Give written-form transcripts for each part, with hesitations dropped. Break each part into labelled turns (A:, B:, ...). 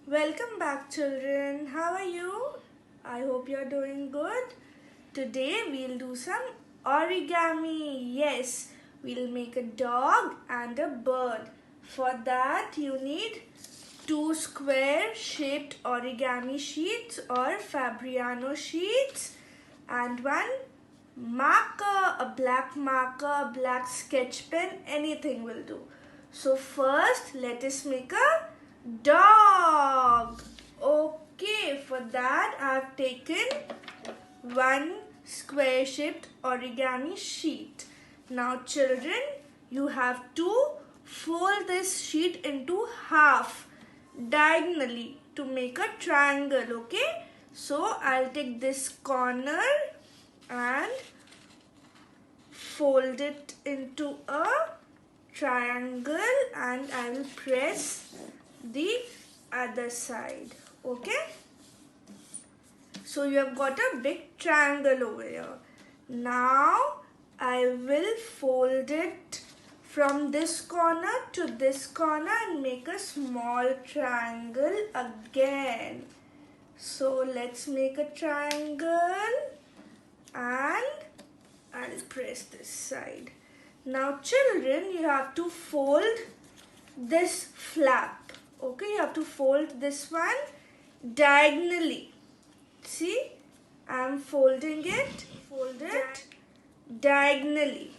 A: Welcome back, children. How are you? I hope you're doing good. Today we'll do some origami. Yes, we'll make a dog and a bird. For that you need two square shaped origami sheets or Fabriano sheets and one marker, a black marker, a black sketch pen, anything will do. So first let us make a dog. Okay, for that I have taken one square shaped origami sheet. Now children, you have to fold this sheet into half diagonally to make a triangle. Okay, so I'll take this corner and fold it into a triangle and I will press the other side. Okay, so you have got a big triangle over here. Now I will fold it from this corner to this corner and make a small triangle again. So let's make a triangle and I'll press this side. Now children, you have to fold this flap. Okay, you have to fold this one diagonally. See, I'm folding it, fold it diagonally.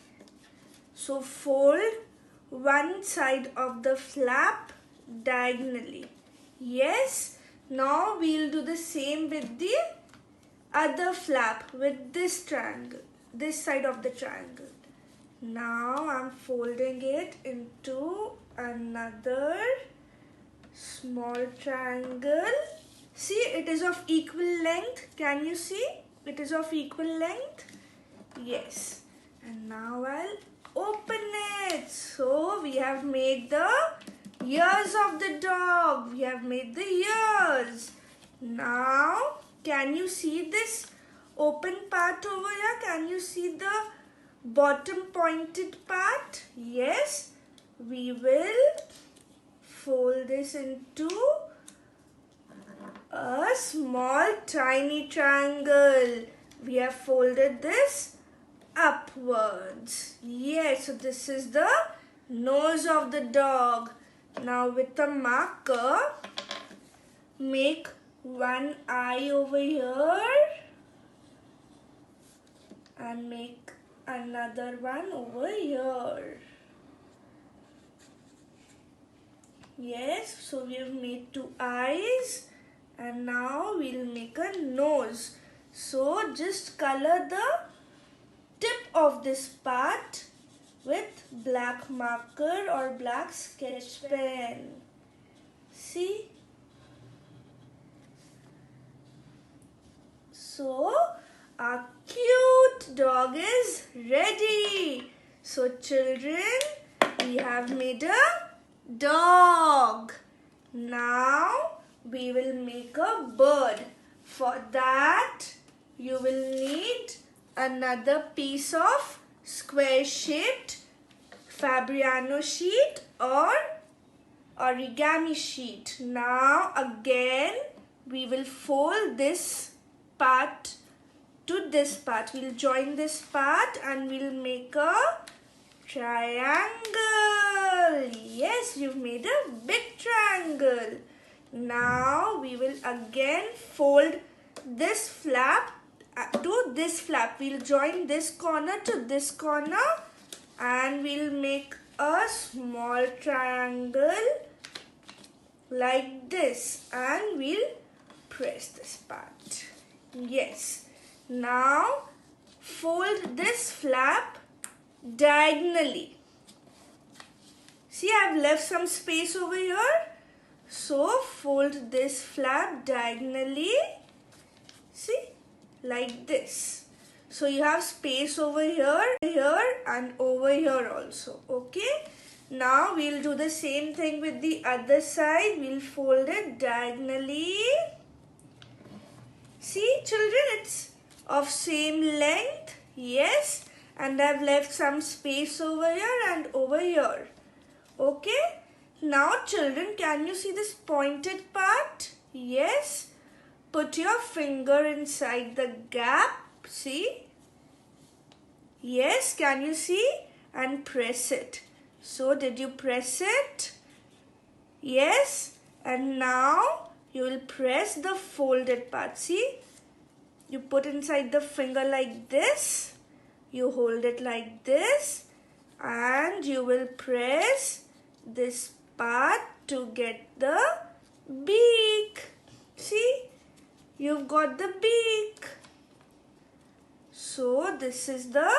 A: So fold one side of the flap diagonally. Yes, now we'll do the same with the other flap with this triangle, this side of the triangle. Now I'm folding it into another small triangle. See, it is of equal length. Can you see? It is of equal length. Yes. And now I'll open it. So we have made the ears of the dog. We have made the ears. Now, can you see this open part over here? Can you see the bottom pointed part? Yes. We will fold this into a small tiny triangle. We have folded this upwards. Yes, so this is the nose of the dog. Now with a marker, make one eye over here and make another one over here. Yes, so we have made two eyes and now we'll make a nose. So just color the tip of this part with black marker or black sketch pen. See? So our cute dog is ready. So children, we have made a dog. Now we will make a bird. For that you will need another piece of square shaped Fabriano sheet or origami sheet. Now again we will fold this part to this part. We'll join this part and we'll make a triangle. Yes, you've made a big triangle. Now we will again fold this flap to this flap. We'll join this corner to this corner and we'll make a small triangle like this and we'll press this part. Yes. Now fold this flap diagonally. See, I've left some space over here. So fold this flap diagonally. See, like this. So you have space over here, and over here also. Okay. Now we'll do the same thing with the other side. We'll fold it diagonally. See, children, it's of same length. Yes. And I've left some space over here and over here. Okay. Now children, can you see this pointed part? Yes. Put your finger inside the gap. See? Yes, can you see? And press it. So, did you press it? Yes. And now, you will press the folded part. See? You put inside the finger like this. You hold it like this. And you will press this part to get the beak. See? You've got the beak. So, this is the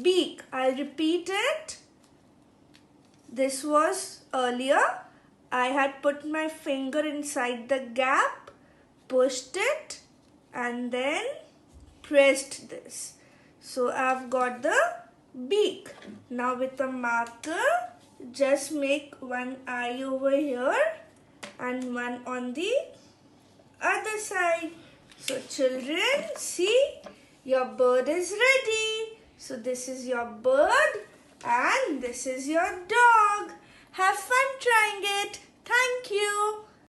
A: beak. I'll repeat it. This was earlier. I had put my finger inside the gap, pushed it, and then pressed this. So, I've got the beak. Now, with a marker, just make one eye over here and one on the other side. So, children, see? Your bird is ready. So this is your bird and this is your dog. Have fun trying it. Thank you.